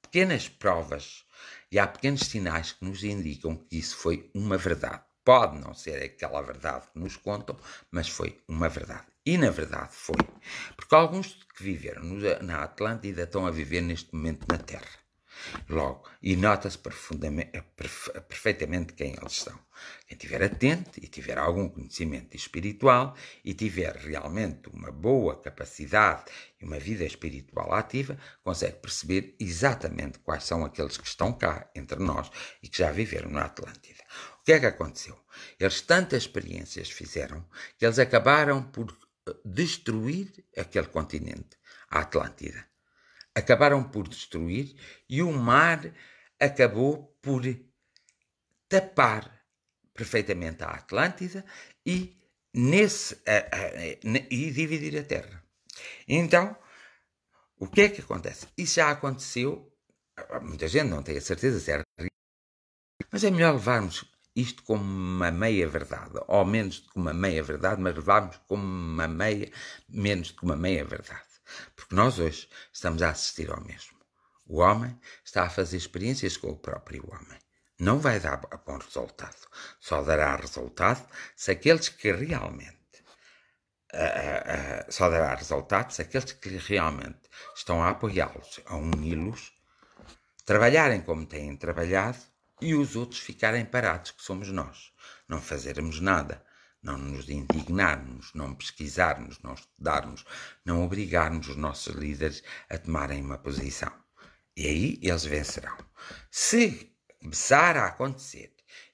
[SPEAKER 1] pequenas provas e há pequenos sinais que nos indicam que isso foi uma verdade. Pode não ser aquela verdade que nos contam, mas foi uma verdade. E, na verdade, foi. Porque alguns que viveram na Atlântida estão a viver neste momento na Terra. Logo, e nota-se perfeitamente quem eles são. Quem estiver atento e tiver algum conhecimento espiritual e tiver realmente uma boa capacidade e uma vida espiritual ativa, consegue perceber exatamente quais são aqueles que estão cá entre nós e que já viveram na Atlântida. O que é que aconteceu? Eles tantas experiências fizeram que eles acabaram por destruir aquele continente, a Atlântida. Acabaram por destruir e o mar acabou por tapar perfeitamente a Atlântida e, e dividir a Terra. Então, o que é que acontece? Isso já aconteceu, muita gente não tem a certeza certa, mas é melhor levarmos isto como uma meia-verdade, ou menos do que uma meia-verdade, mas levarmos como uma menos do que uma meia-verdade. Porque nós hoje estamos a assistir ao mesmo. O homem está a fazer experiências com o próprio homem. Não vai dar bom resultado. Só dará resultado se aqueles que realmente estão a apoiá-los, a uni-los, trabalharem como têm trabalhado e os outros ficarem parados, que somos nós. Não fazermos nada. Não nos indignarmos, não pesquisarmos, não estudarmos, não obrigarmos os nossos líderes a tomarem uma posição. E aí eles vencerão. Se começar a acontecer,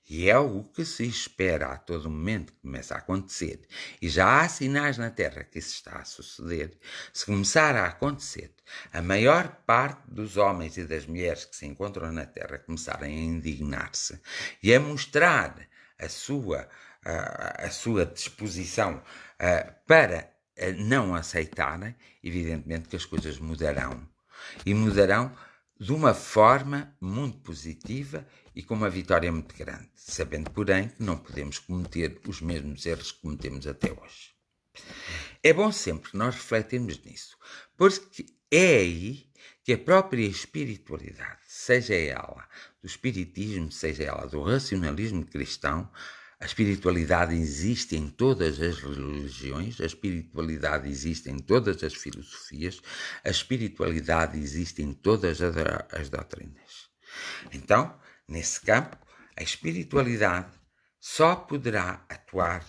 [SPEAKER 1] e é o que se espera a todo momento que começa a acontecer, e já há sinais na Terra que isso está a suceder, se começar a acontecer, a maior parte dos homens e das mulheres que se encontram na Terra começarem a indignar-se e a mostrar a sua disposição para não aceitarem, evidentemente que as coisas mudarão. E mudarão de uma forma muito positiva e com uma vitória muito grande, sabendo, porém, que não podemos cometer os mesmos erros que cometemos até hoje. É bom sempre nós refletirmos nisso, porque é aí que a própria espiritualidade, seja ela do espiritismo, seja ela do racionalismo cristão, a espiritualidade existe em todas as religiões, a espiritualidade existe em todas as filosofias, a espiritualidade existe em todas as doutrinas. Então, nesse campo, a espiritualidade só poderá atuar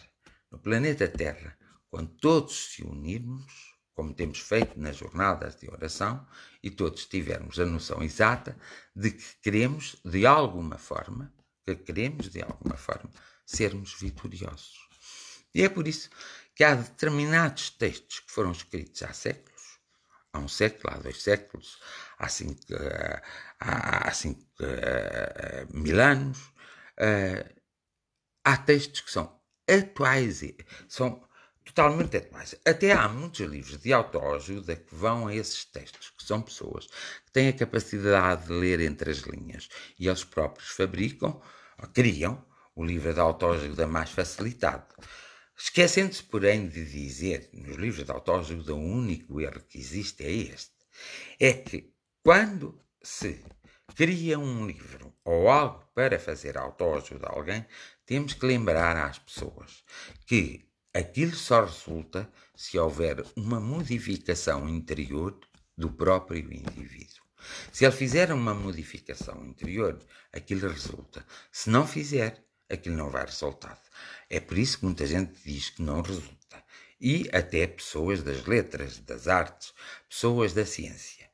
[SPEAKER 1] no planeta Terra quando todos se unirmos, como temos feito nas jornadas de oração, e todos tivermos a noção exata de que queremos, de alguma forma, sermos vitoriosos. E é por isso que há determinados textos que foram escritos há séculos, há um século, há 2 séculos, há 5.000 anos, há textos que são atuais, são totalmente atuais. Até há muitos livros de autoajuda que vão a esses textos, que são pessoas que têm a capacidade de ler entre as linhas e eles próprios criam o livro de autoajuda mais facilitado. Esquecendo-se, porém, de dizer, nos livros de autoajuda, o único erro que existe é este. É que, quando se cria um livro ou algo para fazer autoajuda a alguém, temos que lembrar às pessoas que aquilo só resulta se houver uma modificação interior do próprio indivíduo. Se ele fizer uma modificação interior, aquilo resulta. Se não fizer, aquilo não vai resultar. É por isso que muita gente diz que não resulta. E até pessoas das letras, das artes, pessoas da ciência.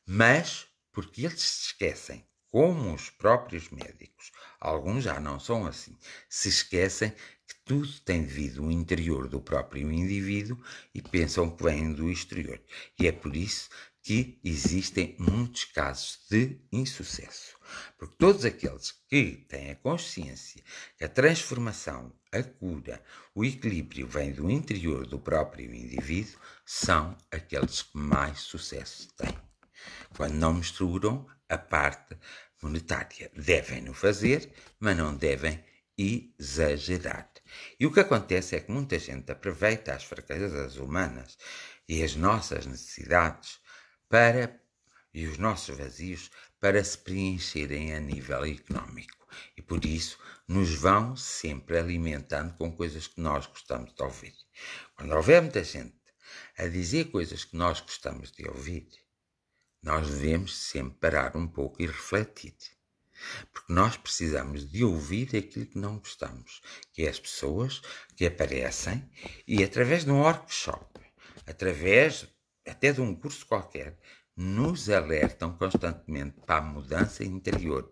[SPEAKER 1] Mas, porque eles se esquecem, como os próprios médicos, alguns já não são assim, se esquecem que tudo tem devido ao interior do próprio indivíduo e pensam que vem do exterior. E é por isso que existem muitos casos de insucesso. Porque todos aqueles que têm a consciência que a transformação, a cura, o equilíbrio vem do interior do próprio indivíduo, são aqueles que mais sucesso têm. Quando não misturam a parte monetária. Devem-no fazer, mas não devem exagerar. E o que acontece é que muita gente aproveita as fraquezas humanas e as nossas necessidades e os nossos vazios para se preencherem a nível económico. E por isso nos vão sempre alimentando com coisas que nós gostamos de ouvir. Quando houver muita gente a dizer coisas que nós gostamos de ouvir, nós devemos sempre parar um pouco e refletir. Porque nós precisamos de ouvir aquilo que não gostamos, que é as pessoas que aparecem e através de um workshop, através até de um curso qualquer, nos alertam constantemente para a mudança interior,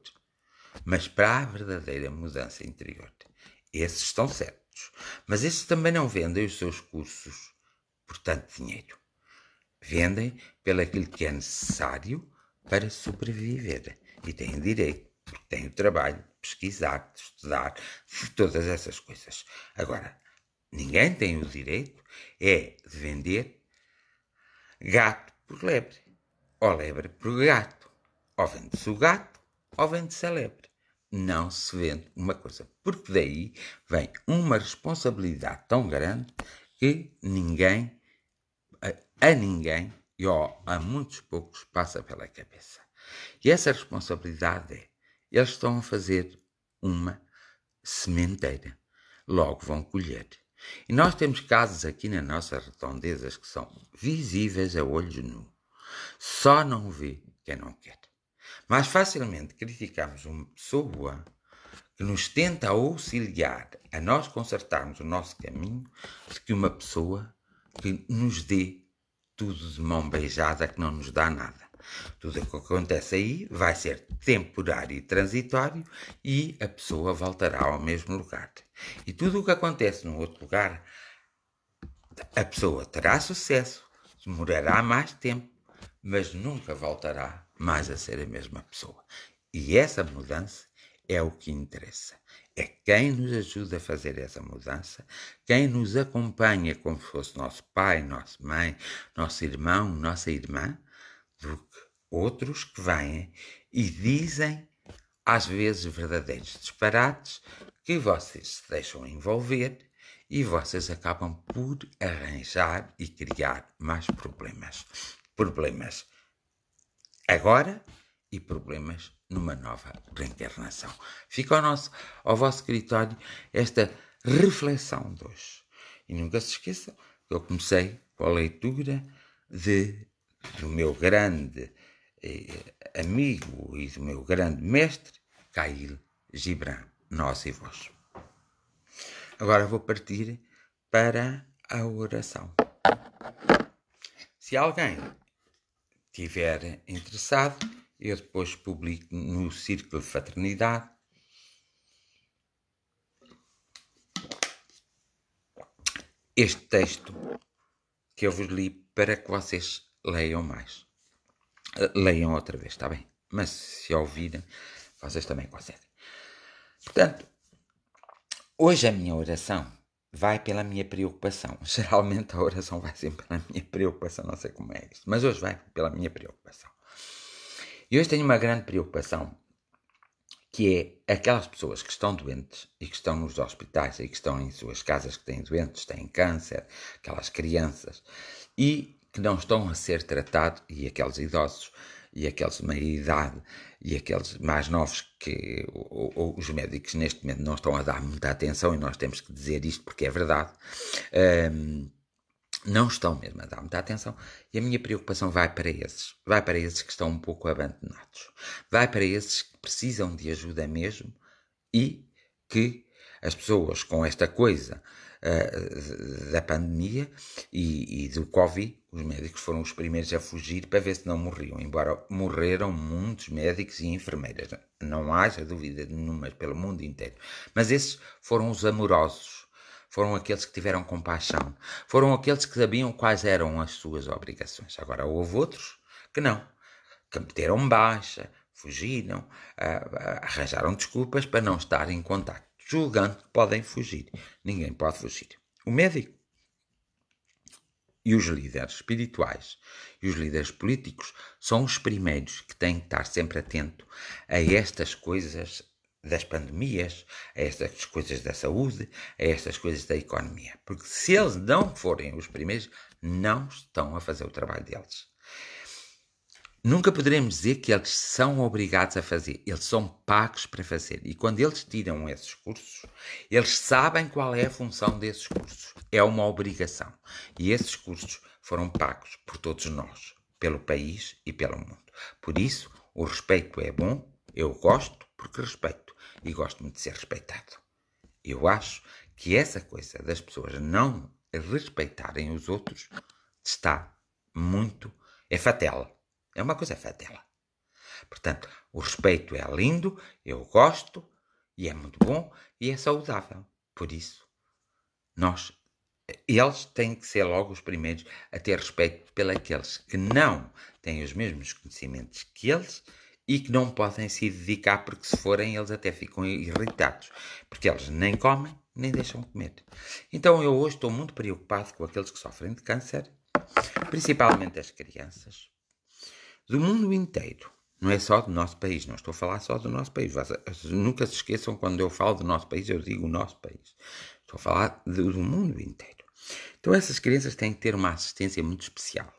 [SPEAKER 1] mas para a verdadeira mudança interior. Esses estão certos, mas esses também não vendem os seus cursos por tanto dinheiro. Vendem pelo aquilo que é necessário para sobreviver e têm direito, porque têm o trabalho de pesquisar, de estudar, de todas essas coisas. Agora, ninguém tem o direito de vender gato por lebre, ou lebre por gato. Ou vende-se o gato, ou vende-se a lebre. Não se vende uma coisa, porque daí vem uma responsabilidade tão grande que ninguém, a ninguém, e a muitos poucos, passa pela cabeça. E essa responsabilidade eles estão a fazer uma sementeira. Logo vão colher. E nós temos casos aqui nas nossas redondezas que são visíveis a olhos nu. Só não vê quem não quer. Mais facilmente criticamos uma pessoa que nos tenta auxiliar a nós consertarmos o nosso caminho do que uma pessoa que nos dê tudo de mão beijada, que não nos dá nada. Tudo o que acontece aí vai ser temporário e transitório e a pessoa voltará ao mesmo lugar. E tudo o que acontece no outro lugar, a pessoa terá sucesso, demorará mais tempo, mas nunca voltará mais a ser a mesma pessoa. E essa mudança é o que interessa. É quem nos ajuda a fazer essa mudança, quem nos acompanha como se fosse nosso pai, nossa mãe, nosso irmão, nossa irmã, do que outros que vêm e dizem, às vezes, verdadeiros disparates que vocês se deixam envolver e vocês acabam por arranjar e criar mais problemas. Problemas agora e problemas numa nova reencarnação. Fica ao vosso critério esta reflexão de hoje. E nunca se esqueçam que eu comecei com a leitura do meu grande amigo e do meu grande mestre, Khalil Gibran, nós e vós. Agora vou partir para a oração. Se alguém estiver interessado, eu depois publico no Círculo de Fraternidade este texto que eu vos li para que vocês leiam mais. Leiam outra vez, está bem? Mas se ouvirem, vocês também conseguem. Portanto, hoje a minha oração vai pela minha preocupação. Geralmente a oração vai sempre pela minha preocupação, não sei como é isso. Mas hoje vai pela minha preocupação. E hoje tenho uma grande preocupação, que é aquelas pessoas que estão doentes e que estão nos hospitais e que estão em suas casas que têm doentes, têm câncer, aquelas crianças, e que não estão a ser tratados, e aqueles idosos, e aqueles de meia idade, e aqueles mais novos que os médicos neste momento não estão a dar muita atenção, e nós temos que dizer isto porque é verdade, não estão mesmo a dar muita atenção, e a minha preocupação vai para esses que estão um pouco abandonados, vai para esses que precisam de ajuda mesmo, e que as pessoas com esta coisa da pandemia e do Covid, os médicos foram os primeiros a fugir para ver se não morriam, embora morreram muitos médicos e enfermeiras, não haja dúvida nenhuma, pelo mundo inteiro, mas esses foram os amorosos, foram aqueles que tiveram compaixão, foram aqueles que sabiam quais eram as suas obrigações. Agora houve outros que não, que meteram baixa, fugiram, arranjaram desculpas para não estar em contacto, julgando que podem fugir. Ninguém pode fugir. O médico e os líderes espirituais e os líderes políticos são os primeiros que têm que estar sempre atentos a estas coisas das pandemias, a estas coisas da saúde, a estas coisas da economia. Porque se eles não forem os primeiros, não estão a fazer o trabalho deles. nunca poderemos dizer que eles são obrigados a fazer. Eles são pagos para fazer. E quando eles tiram esses cursos, eles sabem qual é a função desses cursos. É uma obrigação. E esses cursos foram pagos por todos nós, pelo país e pelo mundo. Por isso, o respeito é bom. Eu gosto porque respeito. E gosto-me de ser respeitado. Eu acho que essa coisa das pessoas não respeitarem os outros está muito... é fatela. É uma coisa fatela. Portanto, o respeito é lindo, eu gosto, e é muito bom, e é saudável. Por isso, eles têm que ser logo os primeiros a ter respeito pelos que não têm os mesmos conhecimentos que eles e que não podem se dedicar, porque se forem eles até ficam irritados, porque eles nem comem, nem deixam comer. Então eu hoje estou muito preocupado com aqueles que sofrem de câncer, principalmente as crianças, do mundo inteiro. Não é só do nosso país, não estou a falar só do nosso país. Nunca se esqueçam, quando eu falo do nosso país, eu digo o nosso país. Estou a falar do mundo inteiro. Então essas crianças têm que ter uma assistência muito especial.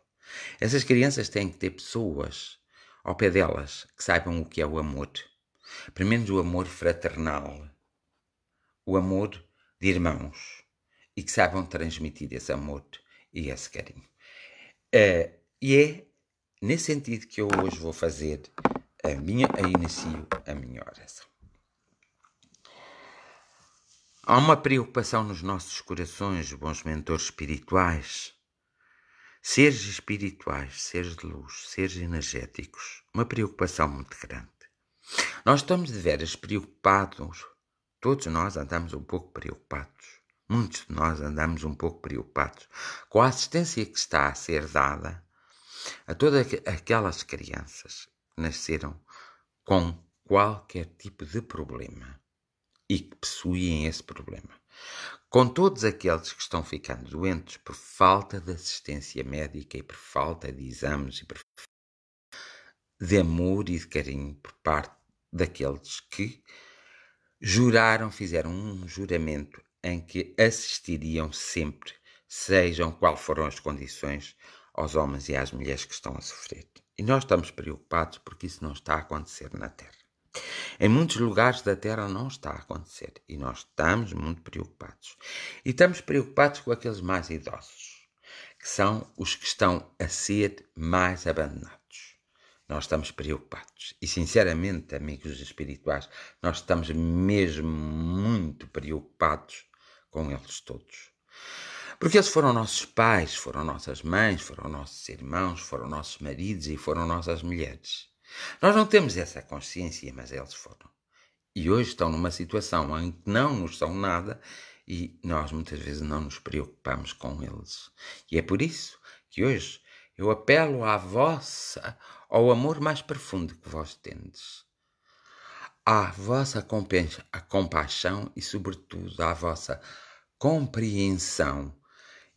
[SPEAKER 1] Essas crianças têm que ter pessoas ao pé delas que saibam o que é o amor. Pelo menos o amor fraternal. O amor de irmãos. E que saibam transmitir esse amor e esse carinho. E é nesse sentido que eu hoje vou fazer inicio a minha oração. Há uma preocupação nos nossos corações, bons mentores espirituais, seres espirituais, seres de luz, seres energéticos, uma preocupação muito grande. Nós estamos de veras preocupados, todos nós andamos um pouco preocupados, muitos de nós andamos um pouco preocupados com a assistência que está a ser dada a todas aquelas crianças que nasceram com qualquer tipo de problema e que possuem esse problema. Com todos aqueles que estão ficando doentes por falta de assistência médica e por falta de exames e por de amor e de carinho por parte daqueles que juraram, fizeram um juramento em que assistiriam sempre, sejam qual foram as condições, aos homens e às mulheres que estão a sofrer. E nós estamos preocupados porque isso não está a acontecer na Terra. Em muitos lugares da Terra não está a acontecer e nós estamos muito preocupados. E estamos preocupados com aqueles mais idosos, que são os que estão a ser mais abandonados. Nós estamos preocupados. E, sinceramente, amigos espirituais, nós estamos mesmo muito preocupados com eles todos. Porque eles foram nossos pais, foram nossas mães, foram nossos irmãos, foram nossos maridos e foram nossas mulheres. Nós não temos essa consciência, mas eles foram. E hoje estão numa situação em que não nos são nada e nós muitas vezes não nos preocupamos com eles. E é por isso que hoje eu apelo ao amor mais profundo que vós tendes. À vossa compaixão e, sobretudo, à vossa compreensão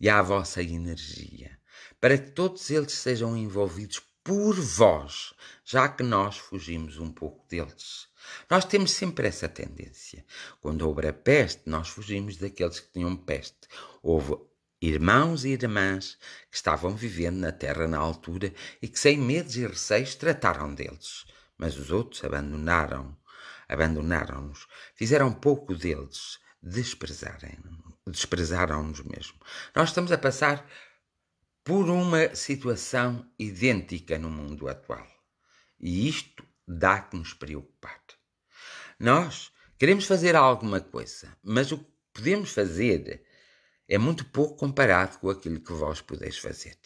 [SPEAKER 1] e à vossa energia, para que todos eles sejam envolvidos por vós, já que nós fugimos um pouco deles. Nós temos sempre essa tendência. Quando houve a peste, nós fugimos daqueles que tinham peste. Houve irmãos e irmãs que estavam vivendo na Terra na altura e que, sem medos e receios, trataram deles. Mas os outros abandonaram-nos, fizeram pouco deles, desprezaram-nos mesmo. Nós estamos a passar por uma situação idêntica no mundo atual. E isto dá que nos preocupar. Nós queremos fazer alguma coisa, mas o que podemos fazer é muito pouco comparado com aquilo que vós podeis fazer.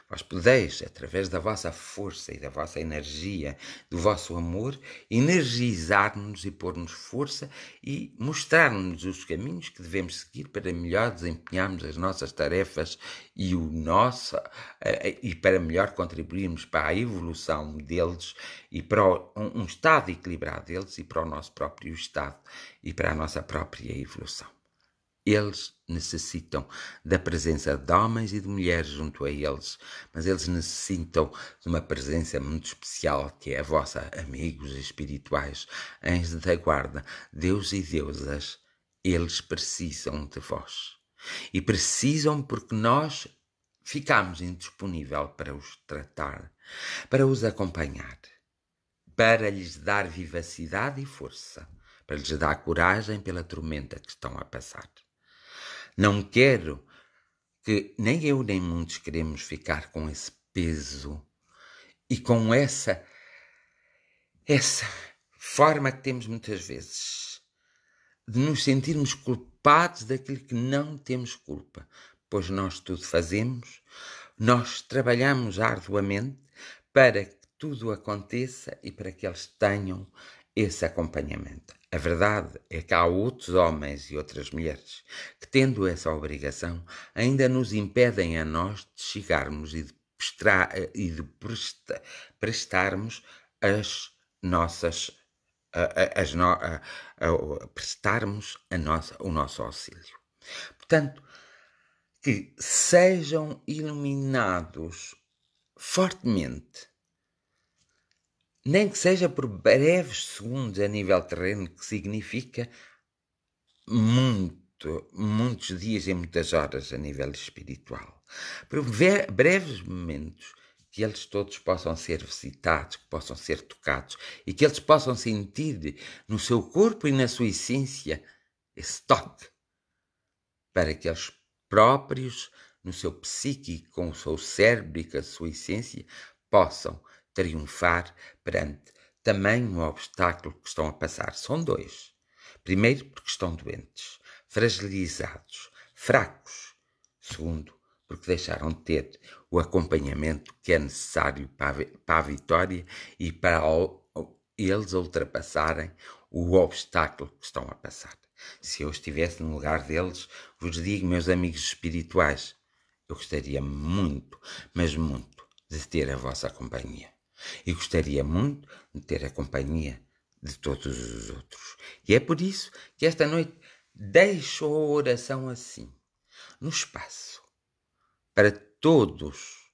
[SPEAKER 1] Vós podeis, através da vossa força e da vossa energia, do vosso amor, energizar-nos e pôr-nos força e mostrar-nos os caminhos que devemos seguir para melhor desempenharmos as nossas tarefas e para melhor contribuirmos para a evolução deles e para um estado equilibrado deles e para o nosso próprio estado e para a nossa própria evolução. Eles necessitam da presença de homens e de mulheres junto a eles, mas eles necessitam de uma presença muito especial, que é a vossa amigos espirituais, anjos da guarda, Deus e deusas. Eles precisam de vós. E precisam porque nós ficamos indisponível para os tratar, para os acompanhar, para lhes dar vivacidade e força, para lhes dar coragem pela tormenta que estão a passar. Não quero que nem eu nem muitos queremos ficar com esse peso e com essa forma que temos muitas vezes de nos sentirmos culpados daquilo que não temos culpa, pois nós tudo fazemos, nós trabalhamos arduamente para que tudo aconteça e para que eles tenham esse acompanhamento. A verdade é que há outros homens e outras mulheres que, tendo essa obrigação, ainda nos impedem a nós de chegarmos e de prestarmos as nossas prestarmos o nosso auxílio. Portanto, que sejam iluminados fortemente, nem que seja por breves segundos a nível terreno, que significa muitos dias e muitas horas a nível espiritual. Por breves momentos que eles todos possam ser visitados, que possam ser tocados e que eles possam sentir no seu corpo e na sua essência esse toque, para que eles próprios, no seu psíquico, com o seu cérebro e com a sua essência, possam triunfar perante tamanho obstáculo que estão a passar. São dois. Primeiro, porque estão doentes, fragilizados, fracos. Segundo, porque deixaram de ter o acompanhamento que é necessário para a vitória e para eles ultrapassarem o obstáculo que estão a passar. Se eu estivesse no lugar deles, vos digo, meus amigos espirituais, eu gostaria muito, mas muito, de ter a vossa companhia. E gostaria muito de ter a companhia de todos os outros. E é por isso que esta noite deixo a oração assim, no espaço, para todos,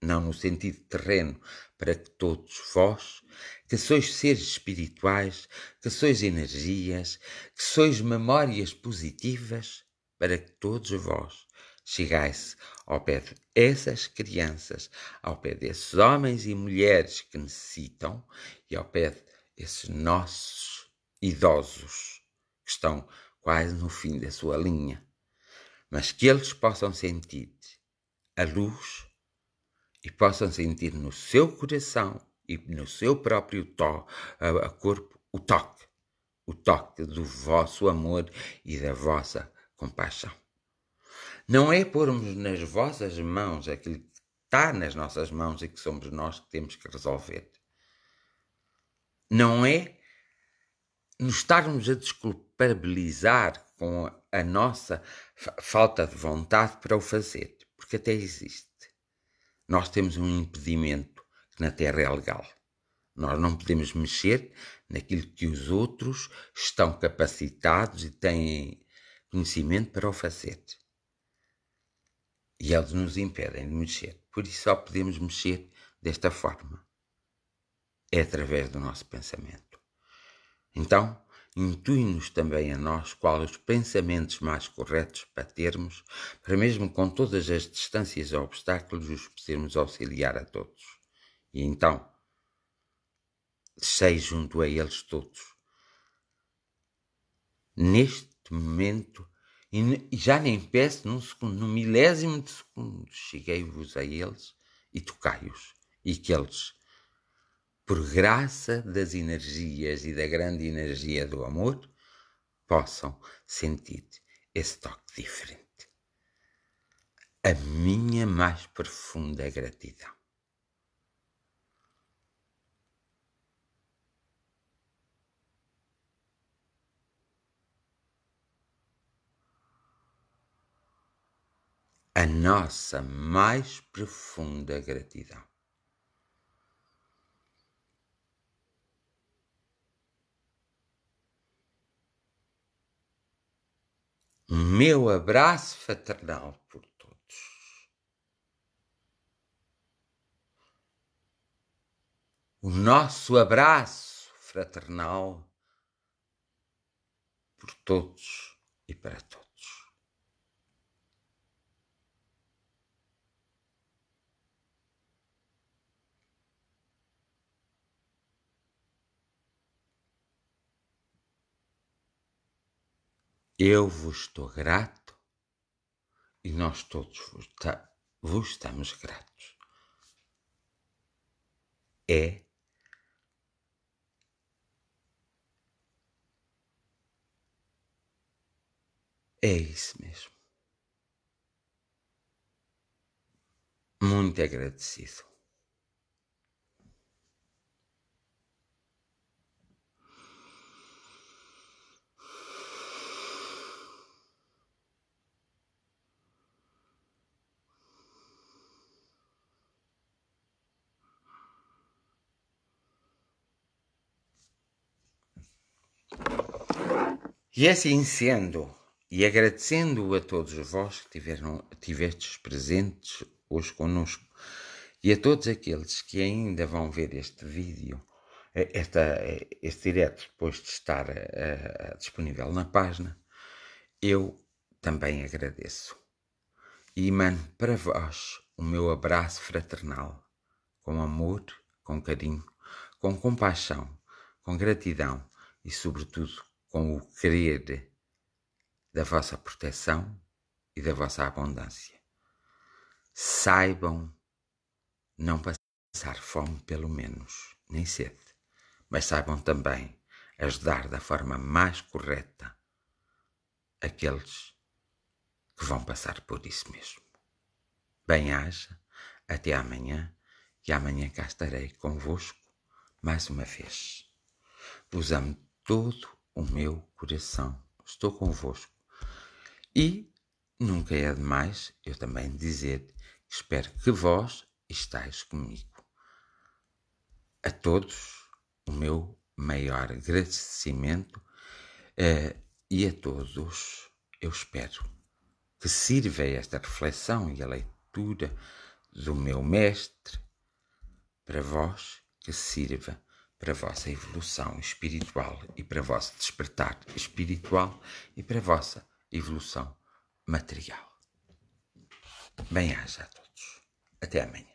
[SPEAKER 1] não no sentido terreno, para que todos vós, que sois seres espirituais, que sois energias, que sois memórias positivas, para que todos vós chegais ao pé dessas crianças, ao pé desses homens e mulheres que necessitam e ao pé desses nossos idosos que estão quase no fim da sua linha, mas que eles possam sentir a luz e possam sentir no seu coração e no seu próprio corpo o toque do vosso amor e da vossa compaixão. Não é pormos nas vossas mãos aquilo que está nas nossas mãos e que somos nós que temos que resolver. Não é nos estarmos a desculpabilizar com a nossa falta de vontade para o fazer, porque até existe. Nós temos um impedimento que na Terra é legal. Nós não podemos mexer naquilo que os outros estão capacitados e têm conhecimento para o fazer. E eles nos impedem de mexer. Por isso só podemos mexer desta forma. É através do nosso pensamento. Então, intui-nos também a nós quais os pensamentos mais corretos para termos, para mesmo com todas as distâncias e obstáculos os podermos auxiliar a todos. E então, sei junto a eles todos. Neste momento, e já nem peço num segundo, num milésimo de segundo, cheguei-vos a eles e tocai-os. E que eles, por graça das energias e da grande energia do amor, possam sentir esse toque diferente. A minha mais profunda gratidão. A nossa mais profunda gratidão. O meu abraço fraternal por todos. O nosso abraço fraternal por todos e para todos. Eu vos estou grato e nós todos vos estamos gratos. É isso mesmo. Muito agradecido. E assim sendo, e agradecendo a todos vós que tivestes presentes hoje connosco, e a todos aqueles que ainda vão ver este vídeo, este direto depois de estar disponível na página, eu também agradeço. E mando para vós o meu abraço fraternal, com amor, com carinho, com compaixão, com gratidão e, sobretudo, com o querer da vossa proteção e da vossa abundância. Saibam não passar fome, pelo menos, nem sede, mas saibam também ajudar da forma mais correta aqueles que vão passar por isso mesmo. Bem-haja, até amanhã, e amanhã cá estarei convosco mais uma vez. Vos amo todo o meu coração, estou convosco. E nunca é demais eu também dizer que espero que vós estáis comigo. A todos o meu maior agradecimento e a todos eu espero que sirva esta reflexão e a leitura do meu mestre para vós, que sirva para a vossa evolução espiritual e para o vosso despertar espiritual e para a vossa evolução material. Bem-haja a todos. Até amanhã.